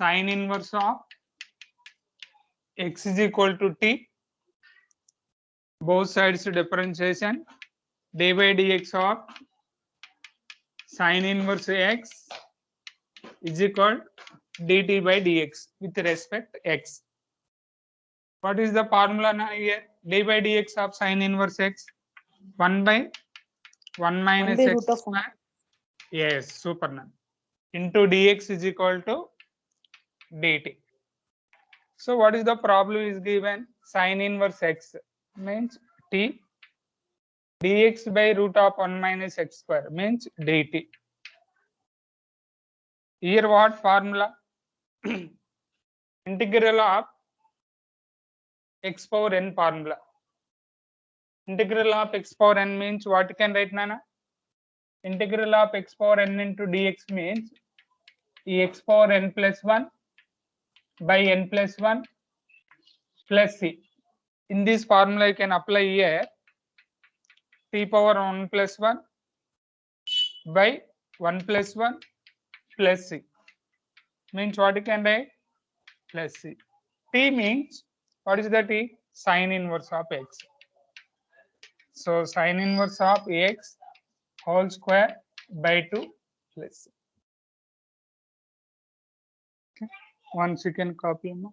sine inverse of x is equal to t, both sides differentiation, d by dx of sine inverse x is equal dt by dx with respect x. What is the formula now here? D by dx of sine inverse x, 1 by 1 minus by x root of square. Yes, super none. Into dx is equal to dt. So what is the problem is given? Sine inverse x means t, dx by root of 1 minus x square means dt. Here what formula? Integral of x power n formula. Integral of x power n means what you can write, Nana? Integral of x power n into dx means x power n plus 1 by n plus 1 plus c. In this formula you can apply here t power 1 plus 1 by 1 plus 1 plus c means what you can write? Plus c. T means what is the t? Sine inverse of x. So sine inverse of x whole square by 2 plus c. Okay. Once you can copy now.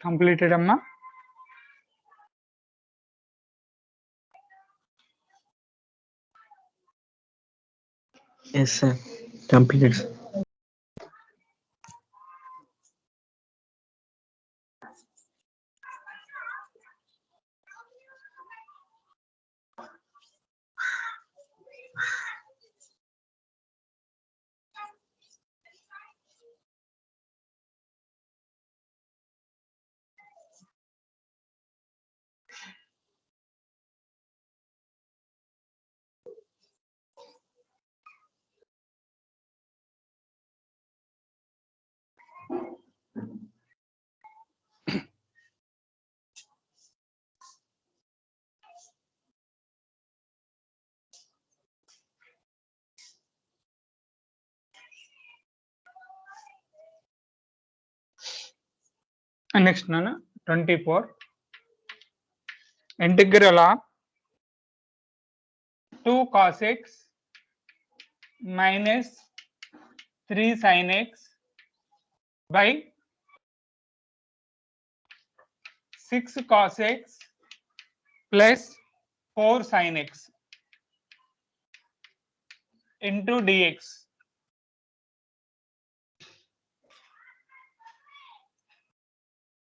Completed, Amma? Yes, sir. Completed. Sir. And next, Nana, 24. Integral of 2 cos x minus 3 sin x by 6 cos x plus 4 sin x into dx.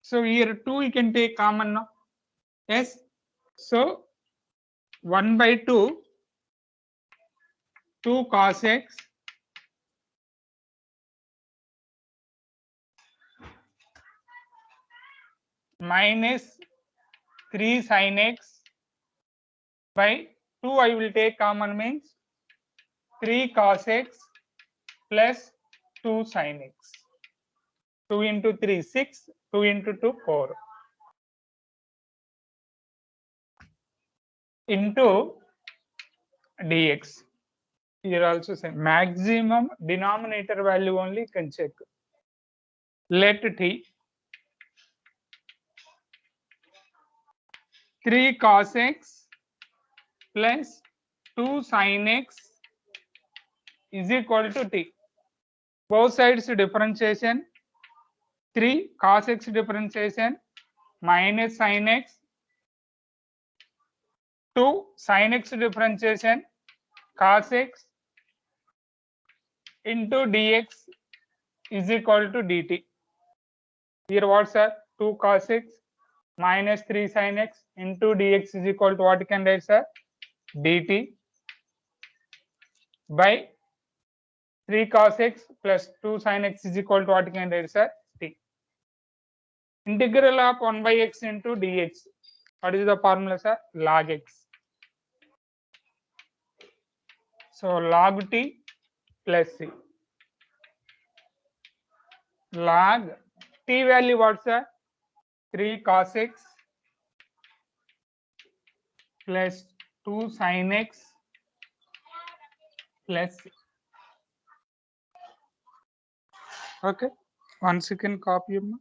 So here 2 you can take common now. Yes. So 1 by 2 cos x minus 3 sin x by 2 I will take common means 3 cos x plus 2 sin x. 2 into 3 6, 2 into 2 4 into dx. Here also same maximum denominator value only can check. Let t 3 cos x plus 2 sin x is equal to t. Both sides differentiation 3 cos x differentiation minus sin x 2 sin x differentiation cos x into dx is equal to dt. Here what's that? 2 cos x minus 3 sin x into dx is equal to what you can write, sir? dt by 3 cos x plus 2 sin x is equal to what you can write, sir? T. Integral of 1 by x into dx. What is the formula, sir? Log x. So log t plus c. Log t value what's that? 3 cos x plus 2 sin x plus c. Okay. Once you can copy them.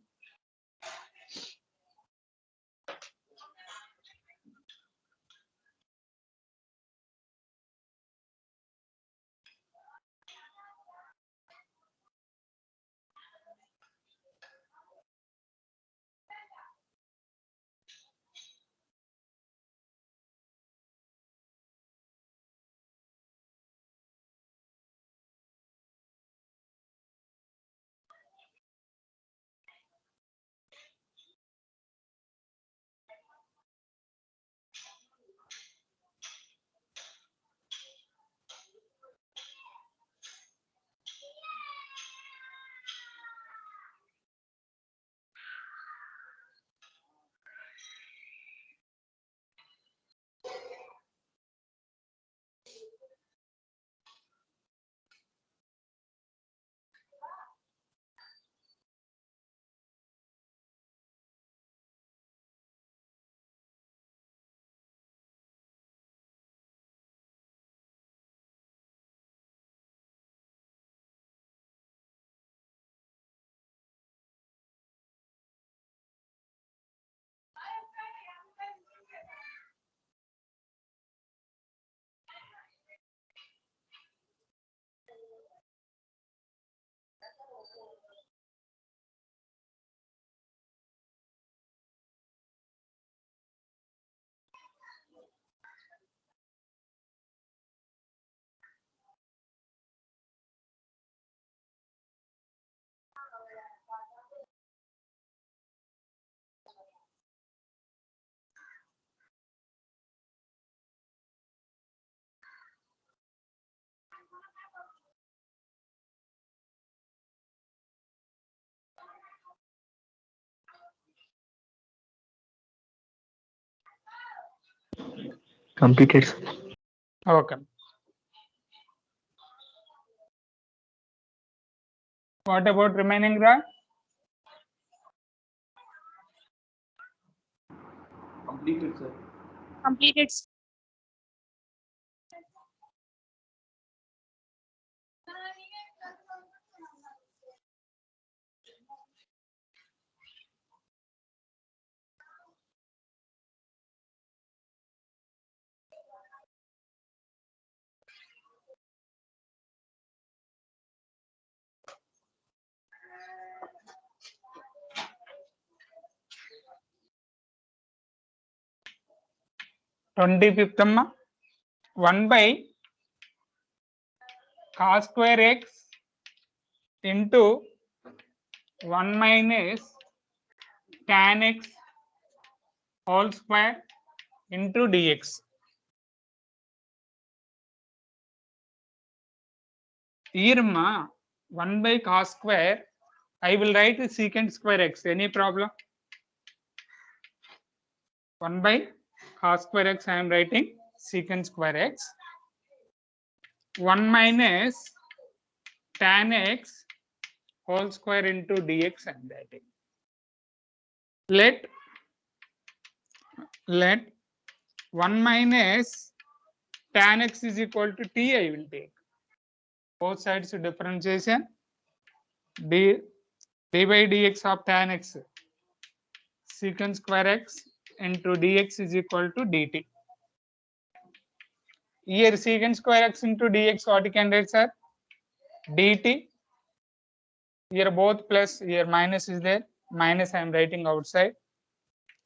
Completed, sir. Okay. What about remaining graph? Completed, sir. Completed. 25th అమ్మా 1 by cos square x into 1 minus tan x whole square into dx. Here ma 1 by cos square, I will write the secant square x. Any problem? 1 by cos square x, I am writing secant square x. 1 minus tan x whole square into dx I am writing. Let 1 minus tan x is equal to t, I will take. Both sides differentiation, d by dx of tan x secant square x into dx is equal to dt. Here secant square x into dx, what you can write, sir? dt. Here both plus, here minus is there, minus I am writing outside,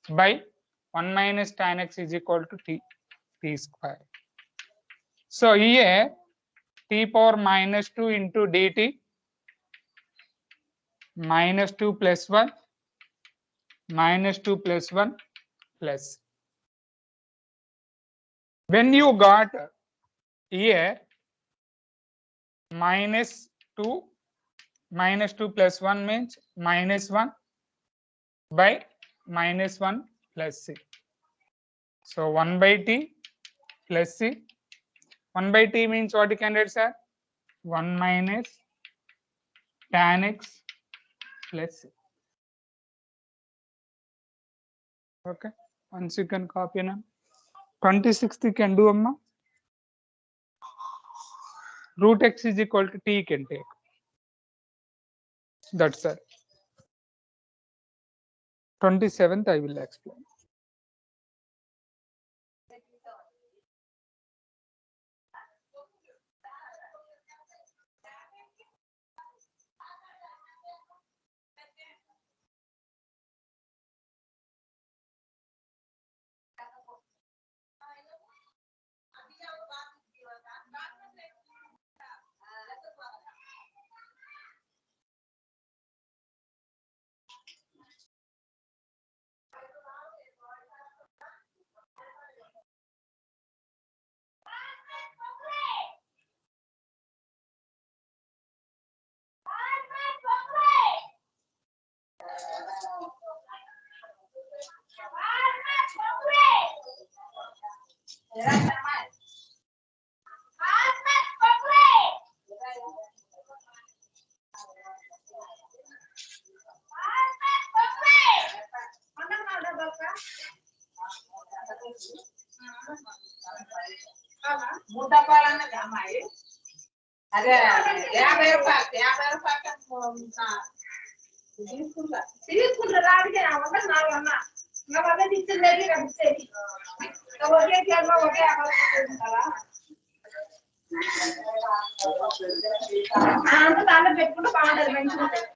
by 1 minus tan x is equal to t square. So here t power minus 2 into dt, minus 2 plus 1, minus 2 plus 1 plus. When you got here minus 2 plus 1 means minus 1 by minus 1 plus c. So 1 by t plus c. 1 by t means what you can write, sir? 1 minus tan x plus c. Okay, once you can copy now. 26th you can do, amma. Root x is equal to t, you can take. That's it. 27th I will explain. అదే 50 రూపాయలు తీసుకుంటా రాడికే అవ్వక నాలుగన్నా నా వద్ద ఇచ్చింది కనిపించేది ఒకే కేజీలో ఒకే అవ్వకుంటారా అంత దాంట్లో పెట్టుకుంటే బాగుంటుంది మంచిగా ఉంటుంది.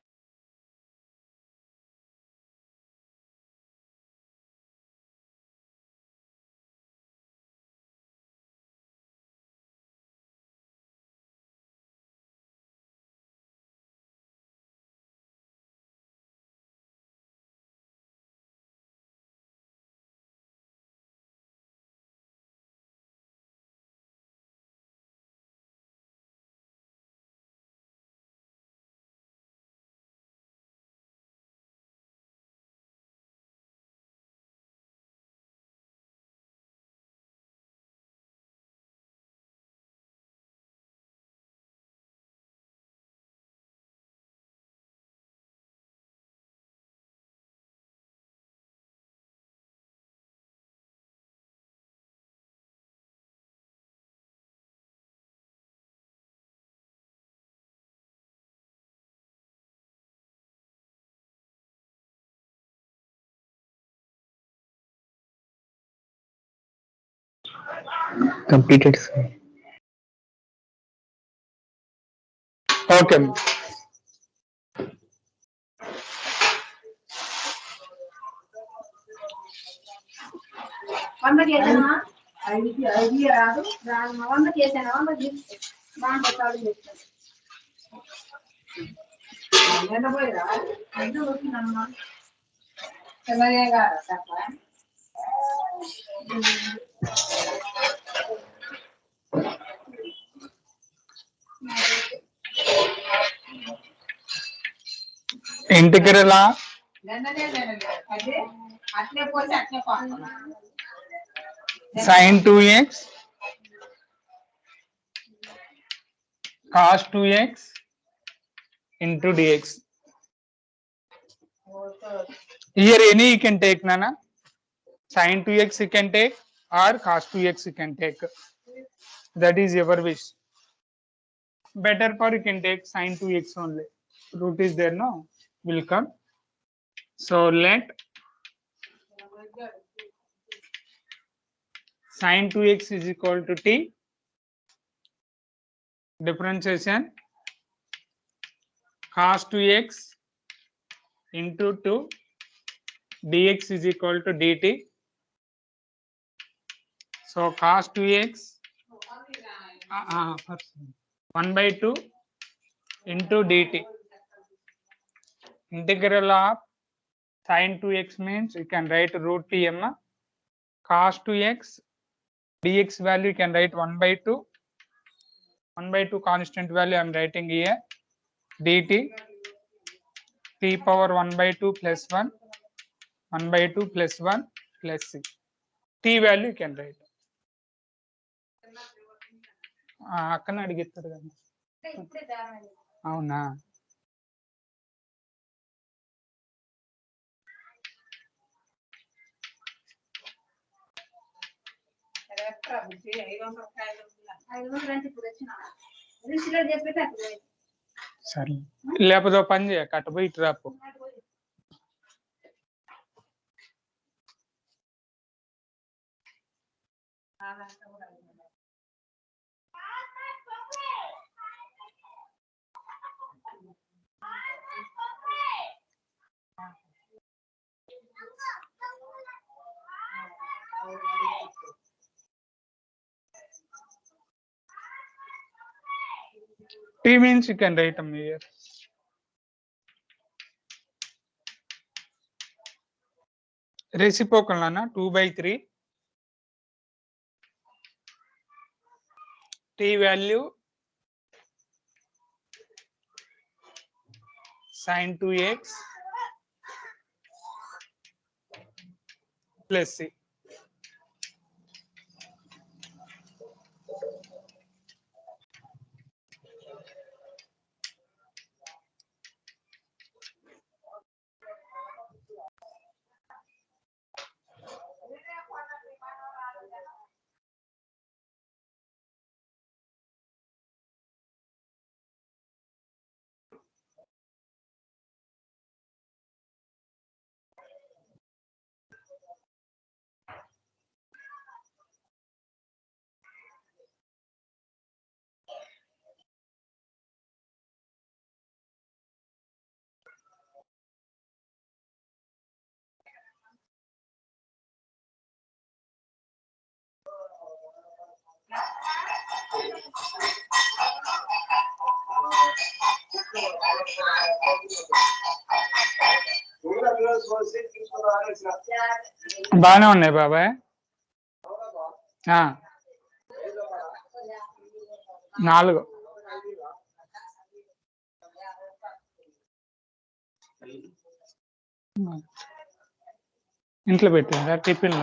Completed, sir. Okay. వందకి ఏదైనా ఐడియా రాదు దాని వంద చేశాను వంద దాంట్లో కాదు చేస్తాను పోయిరా అది వచ్చిందమ్మా తెల్లగా తప్ప ఇంటిగ్రల్ అదే అట్లే పోతే అట్లే పోతున్నా sin 2x cos 2x into dx. Here any you can take, Nana. Sin 2x you can take or cos 2x you can take. That is your wish. Better for you can take sin 2x only. Root is there, no? Will come. So let sin 2x is equal to t. Differentiation cos 2x into 2 dx is equal to dt. So cos 2x 1 by 2 into dt. Integral of sin 2x means you can write root tm. Cos 2x dx value you can write 1 by 2. 1 by 2 constant value I am writing here. dt t power 1 by 2 plus 1. 1 by 2 plus 1 plus c. T value you can write. అక్కన అడిగిస్తారు కదా అవునా సరే లేకపోతే పని చేయ కట్టపోయి ఇటు Rao T means you can write them here. Reciprocal na 2 by 3. T value sin 2x plus c. బాగానే ఉన్నాయి బాబాయ్ 4 ఇంట్లో పెట్టిందా టిఫిన్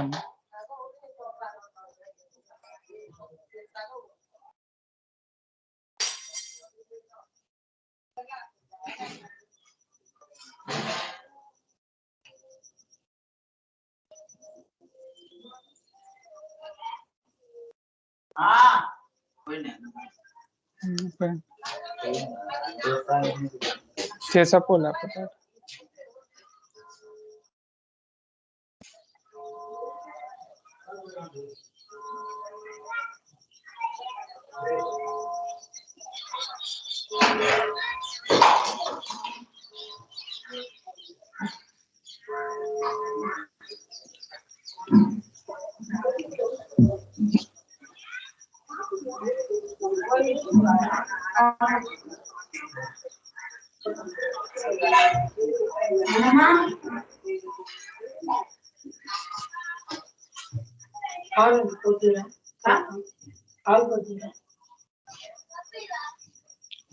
చేసా పోలే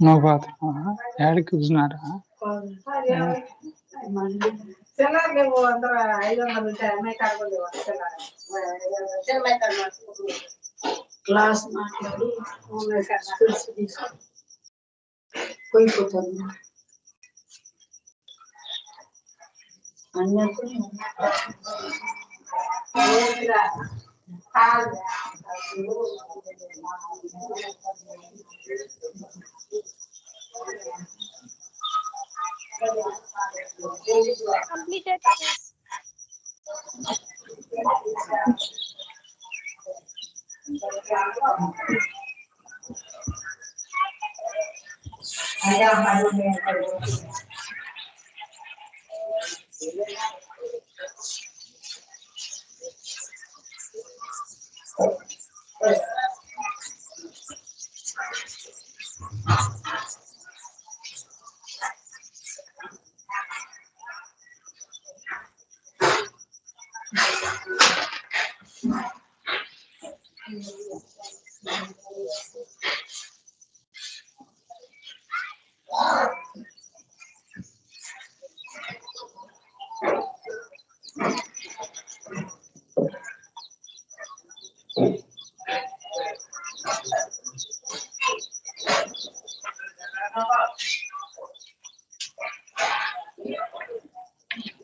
नो बात ऐड कुछ चला ले वो अंदर 500 रुपये मैं कार्ड ले चला चल मैं कार्ड क्लास माట్లాడి స్కిల్స్ తీసుకో పోయిపోతుంది అన్నట్టు Completed.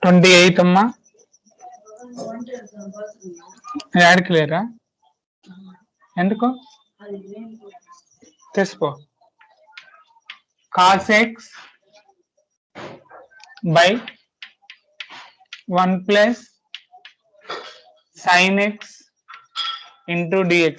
ట్వంటీ ఎయిత్ అమ్మా యాడ్ క్లియరా ఎందుకు తీసుకో cos x by 1 plus sin x into dx.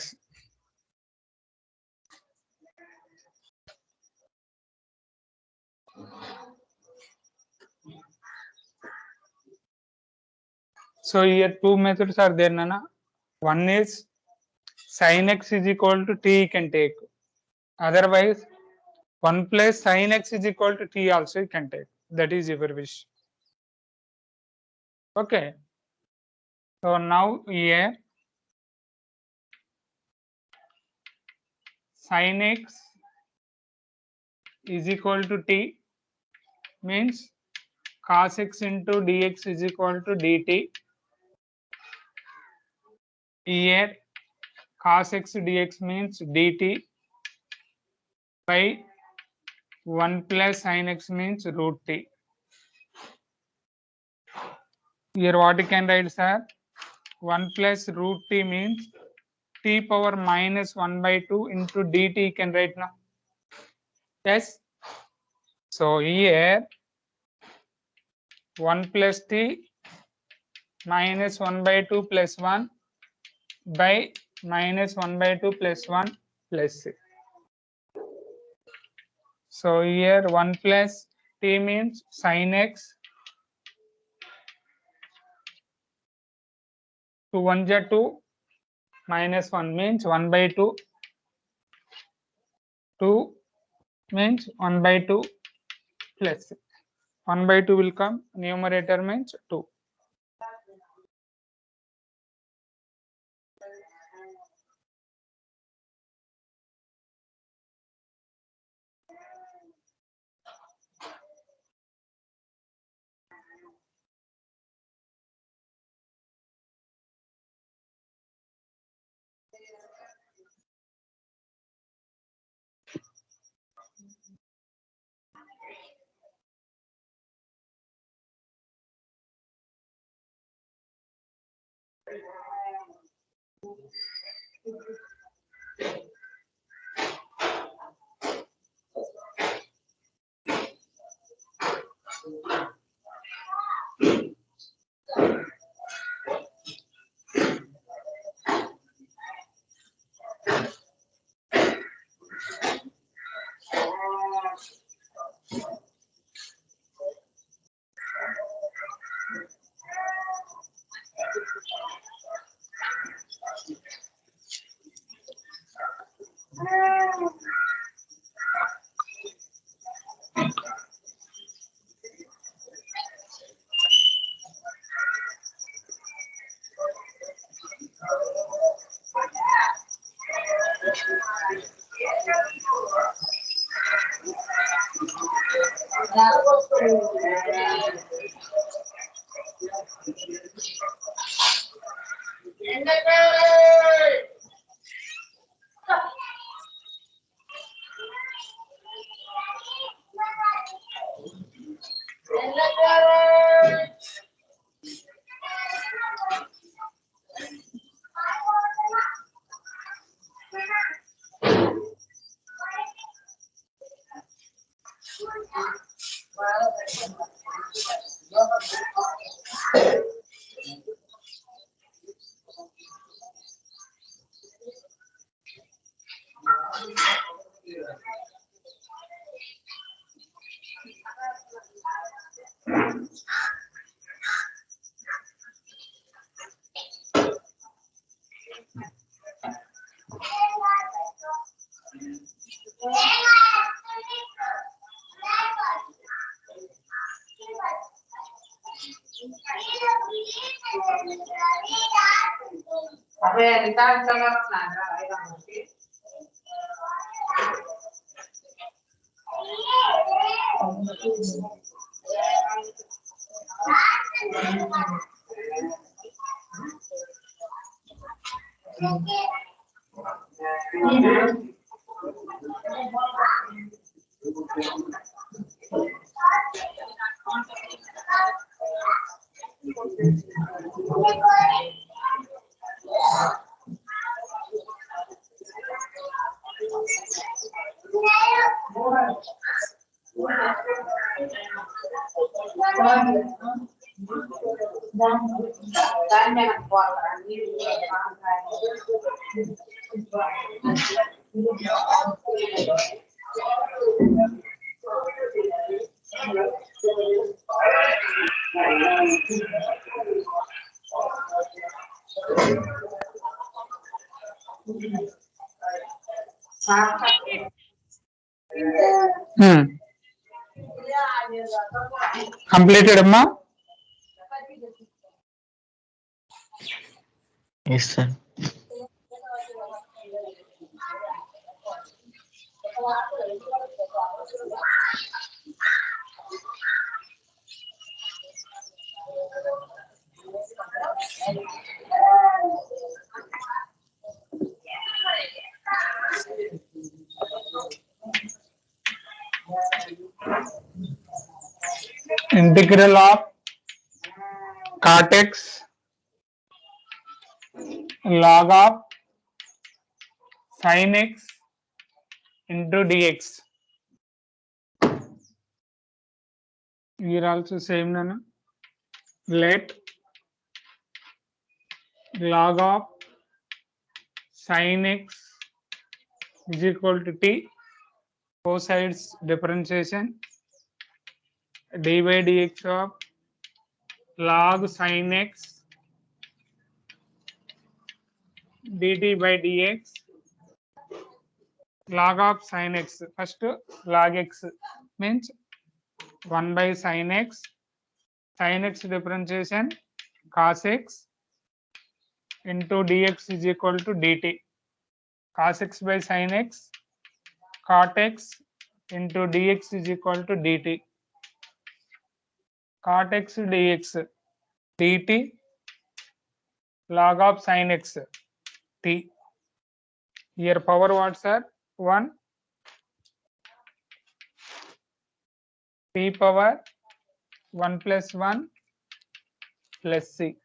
So here two methods are there, Nana. One is sin x is equal to t you can take. Otherwise, 1 plus sin x is equal to t also you can take. That is your wish. Okay. So now here sin x is equal to t means cos x into dx is equal to dt. Here cos x dx means dt by 1 plus sin x means root t. Here what you can write, sir? 1 plus root t means t power minus 1 by 2 into dt you can write now. Yes. So here 1 plus t minus 1 by 2 plus 1 by minus 1 by 2 plus 1 plus 6. So here 1 plus t means sin x. 2 1 ja 2 minus 1 means 1 by 2. 2 means 1 by 2 plus 6. 1 by 2 will come, numerator means 2. అదే ఎంత చదవస్తున్నారా దాన్ని పోతారా completed అమ్మా. Yes, sir. Integral of cot x log of sin x into dx. Here also same nana. Let log of sin x is equal to t, both sides differentiation, d by dx of log sin x dt by dx, log of sin x, first log x means 1 by sin x differentiation cos x into dx is equal to dt, cos x by sin x cot x into dx is equal to dt, cot x dx dt log of sin x t. Here power what's are 1 p power 1 plus 1 plus c.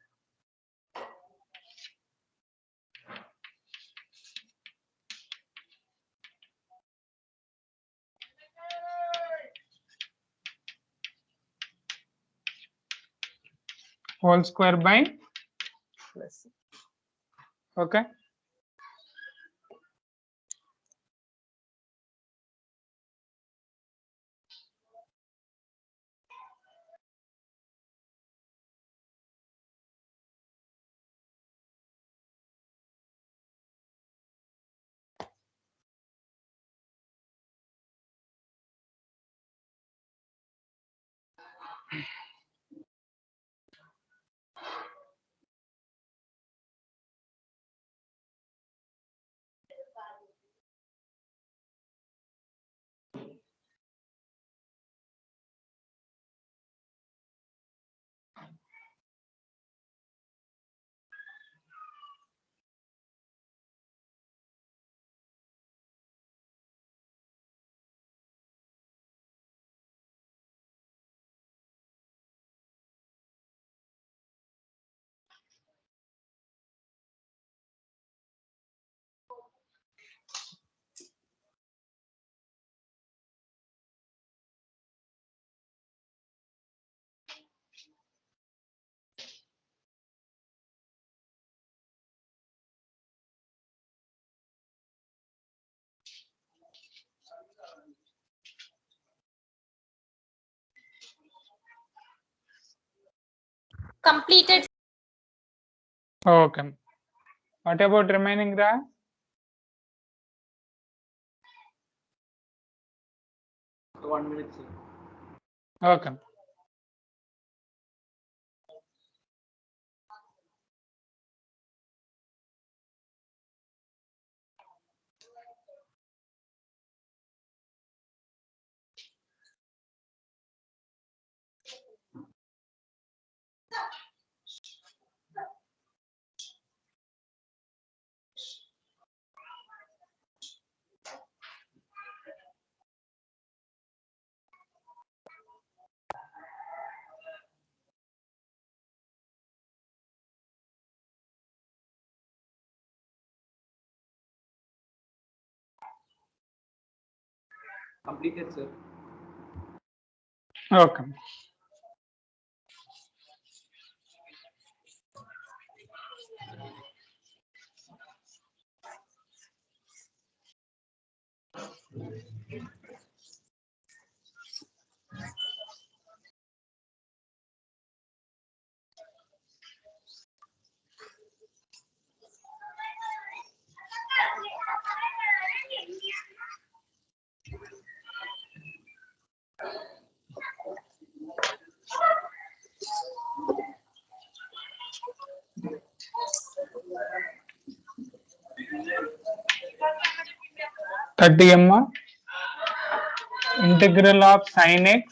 Whole square by plus c. Okay. Completed. Okay. What about remaining, Ra? So 1 minute, sir. Okay. Completed, sir. Okay. Integral of sin x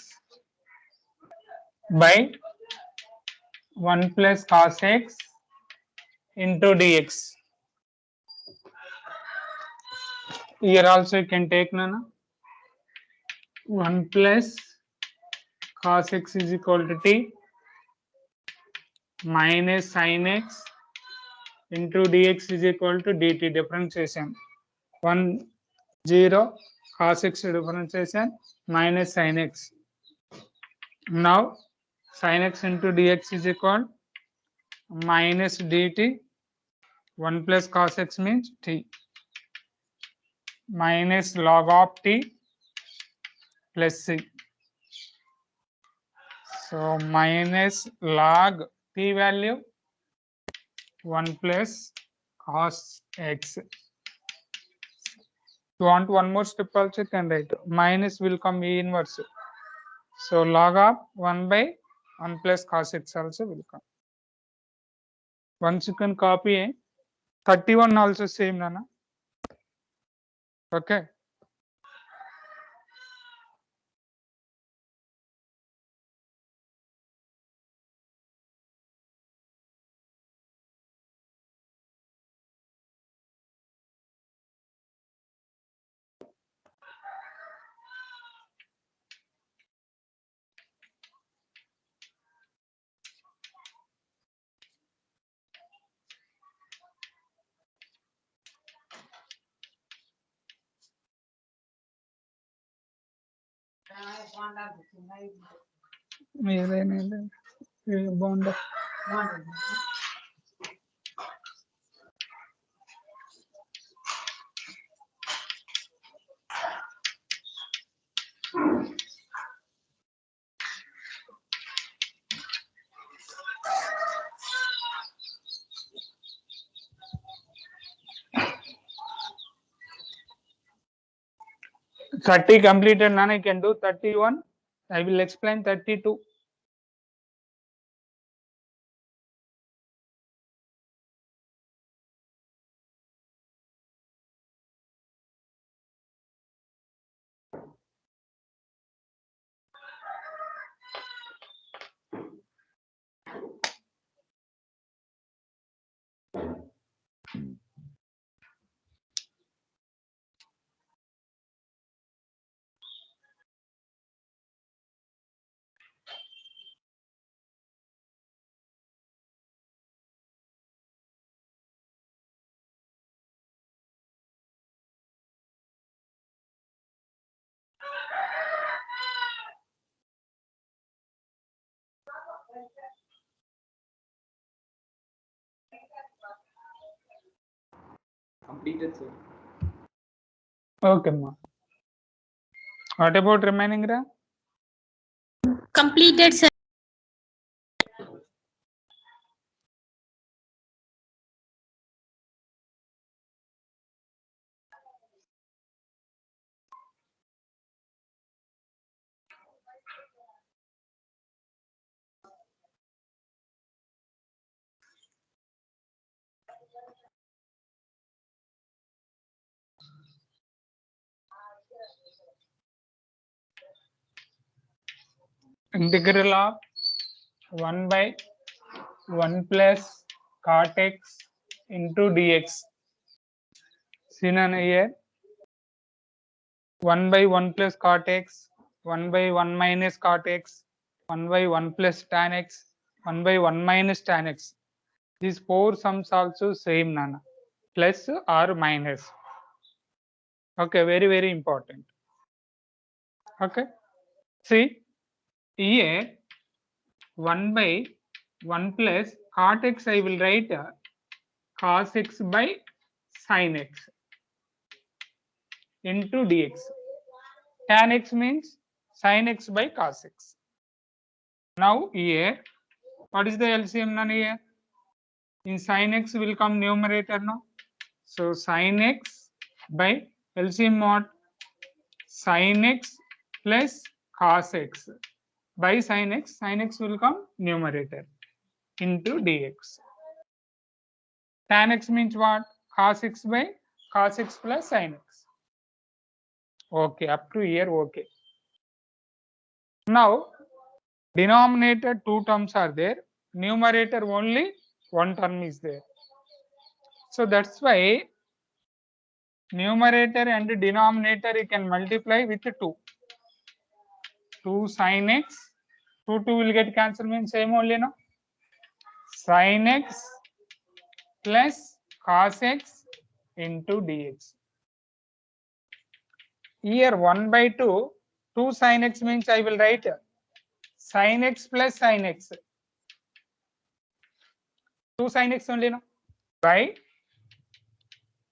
by 1 plus cos x into dx. Here also you can take Nana 1 plus cos x is equal to t minus sin x into dx is equal to dt. Differentiation 1 0 cos x differentiation minus sin x. Now sin x into dx is equal minus dt. 1 plus cos x means t minus log of t plus c. So minus log t value 1 plus cos x. You want one more step also you can write. Minus will come e inverse. So log of 1 by 1 plus cos x also will come. Once you can copy 31 also same Nana. Okay. ఏదైనా బాగుందా బాగుంటుంది. 30 completed Nana. I can do 31. I will explain 32. Completed, sir. Okay, ma. What about remaining Ra? Completed, sir. integral of 1 by 1 plus cot x into dx. Seen here 1 by 1 plus cot x, 1 by 1 minus cot x, 1 by 1 plus tan x, 1 by 1 minus tan x. These four sums also same nana, plus or minus. Okay, very important. Okay, see here 1 by 1 plus cot x I will write cos x by sin x into dx. Tan x means sin x by cos x. Now here, what is the LCM none here? In sin x will come numerator now. So sin x by LCM what? Sin x plus cos x by sin x will come numerator into dx. Tan x means what? Cos x by cos x plus sin x. Okay, up to here, okay. Now, denominator two terms are there, numerator only one term is there. So that's why numerator and denominator you can multiply with 2. 2 sin x, 2 will get cancelled means same only no. Sin x plus cos x into dx. Here 1 by 2, 2 sin x means I will write sin x plus sin x. 2 sin x only no. By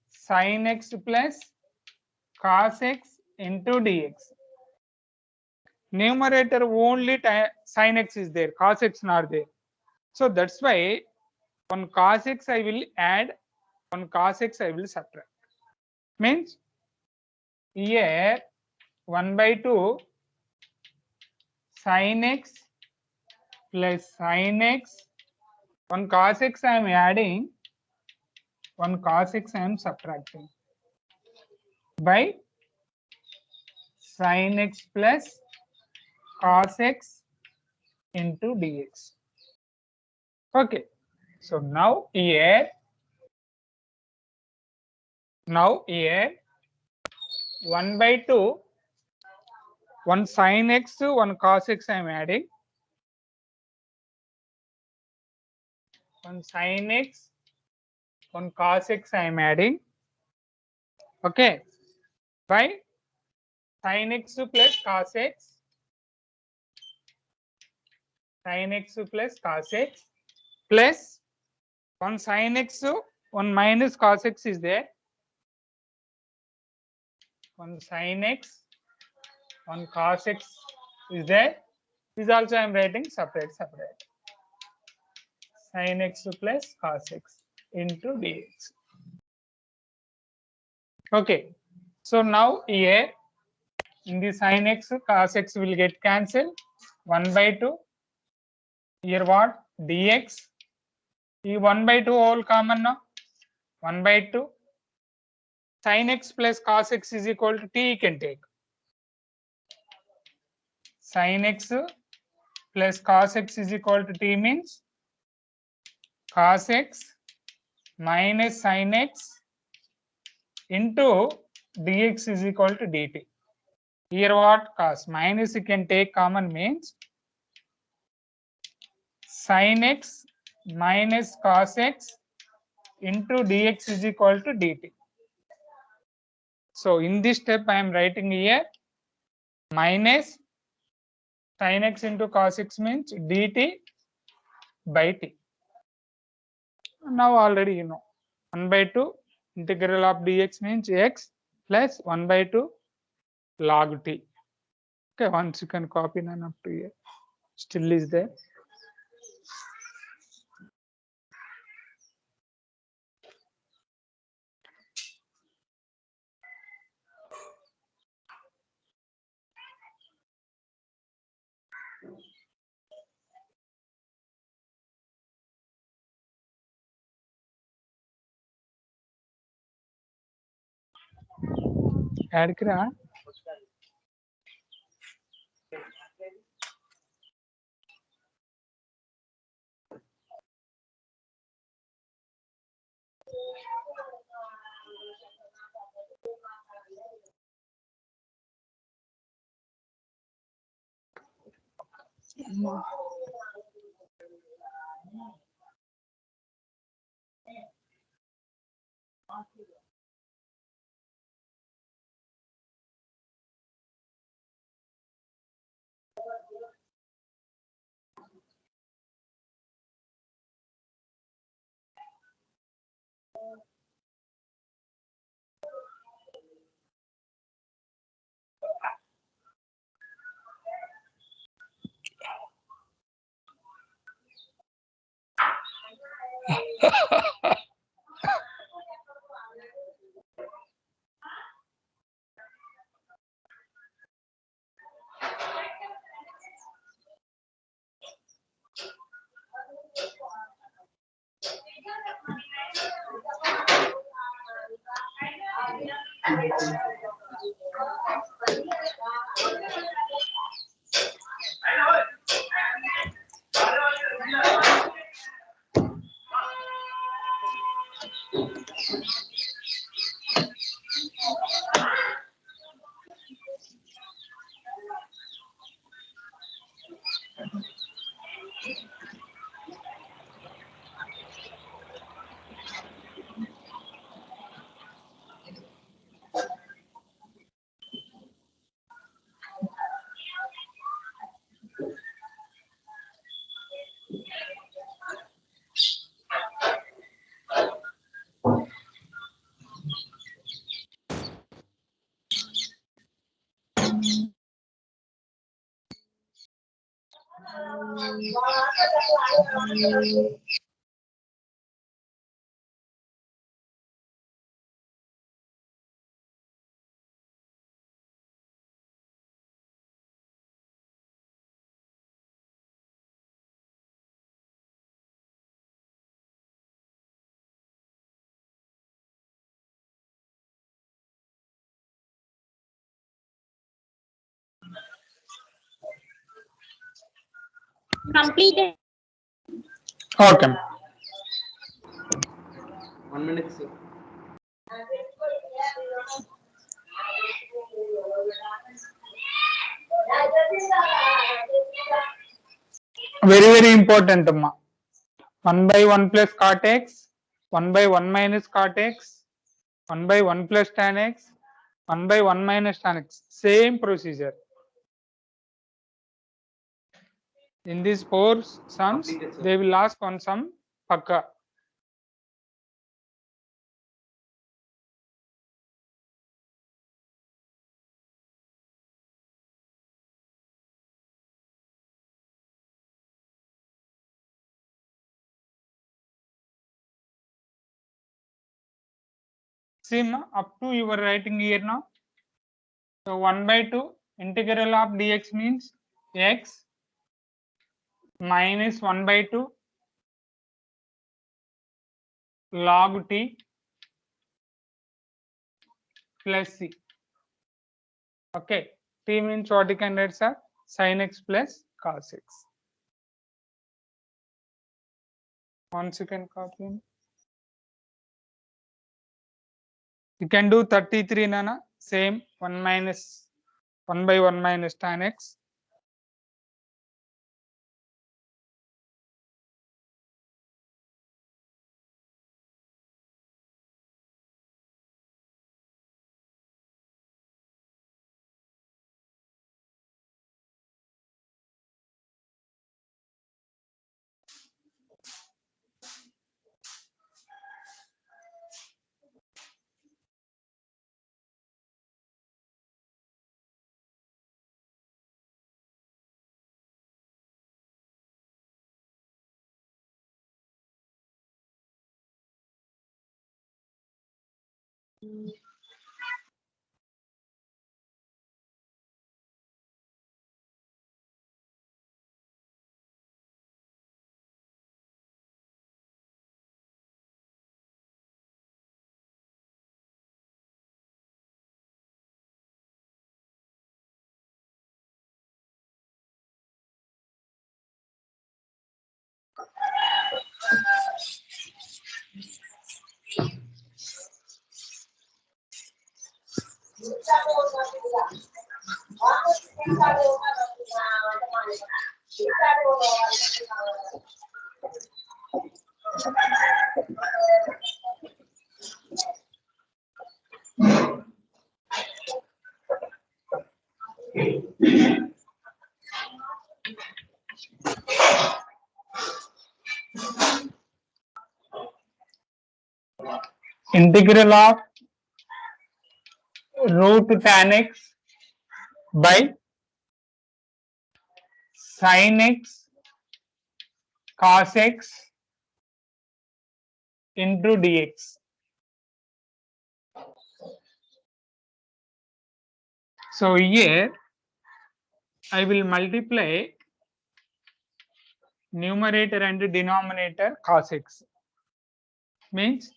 sin x plus cos x into dx. Numerator only sin x is there, cos x not there. So that's why one cos x I will add, one cos x I will subtract. Means here 1 by 2 sin x plus sin x, one cos x I am adding, one cos x I am subtracting by sin x plus cos x into dx. Okay, so now here 1 by 2, one sin x, one cos x I am adding, one sin x, one cos x I am adding, okay, by sin x plus cos x, sin x plus cos x, plus one sin x, one minus cos x is there, one sin x, one cos x is there. This also I am writing separate. Sin x plus cos x into dx. Okay, so now here in the sin x, cos x will get cancelled. 1 by 2. Here what? Dx. The 1 by 2 all common now. 1 by 2. Sin x plus cos x is equal to t, you can take. Sin x plus cos x is equal to t means cos x minus sin x into dx is equal to dt. Here what? Cos minus you can take common means sin x minus cos x into dx is equal to dt. So in this step I am writing here minus sin x into cos x means dt by t. Now already you know 1 by 2 integral of dx means x plus 1 by 2 log t. Okay, once you can copy none up to here, still is there. Add kira Completed. Okay. 1 minute, sir. Very important, amma. 1 by 1 plus cot x, 1 by 1 minus cot x, 1 by 1 plus tan x, 1 by 1 minus tan x. Same procedure. In these 4 sums, Completed, sir. they will ask on sum pakka. See, ma, up to you are writing here now. So 1 by 2 integral of dx means x minus 1 by 2 log t plus c. Okay, t means what you can write, sir? Sin x plus cos x. 1 second copy. You can do 33, nana. Same 1 minus 1 by 1 minus tan x. Integral of root tan x by sin x cos x into dx. So here I will multiply numerator and denominator cos x, means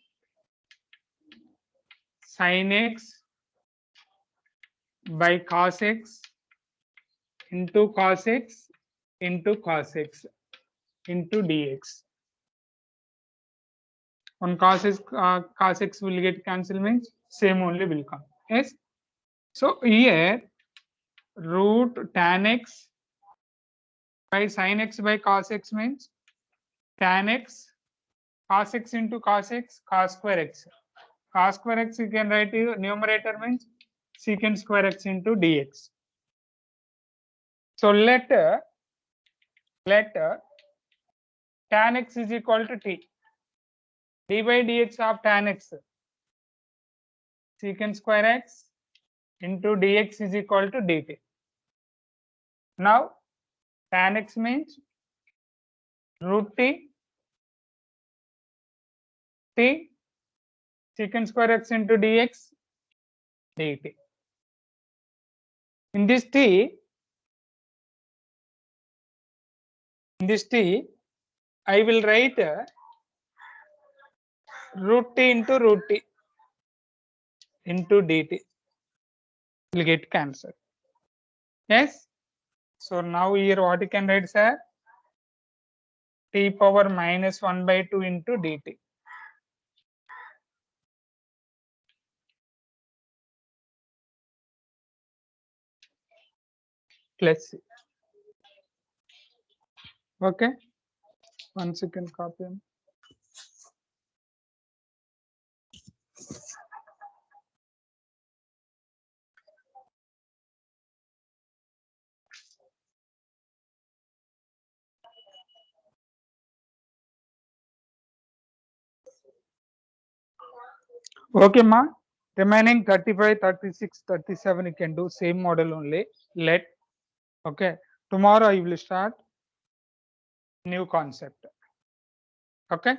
sin x by cos x into cos x into cos x into dx. On cos x will get cancelled, means same only will come. Yes. So here root tan x by sin x by cos x means tan x cos x into cos x cos square x. Cos square x you can write numerator means secant square x into dx. So let tan x is equal to t. D by dx of tan x secant square x into dx is equal to dt. Now tan x means root t secant square x into dx dt. In this t I will write root t into root t into dt will get cancelled. Yes. So now here what you can write, sir? T power minus 1 by 2 into dt. Plus C. Okay. 1 second copy. Okay, ma. Remaining 35, 36, 37 you can do same model only. Let. Okay. Tomorrow I will start new concept. Okay.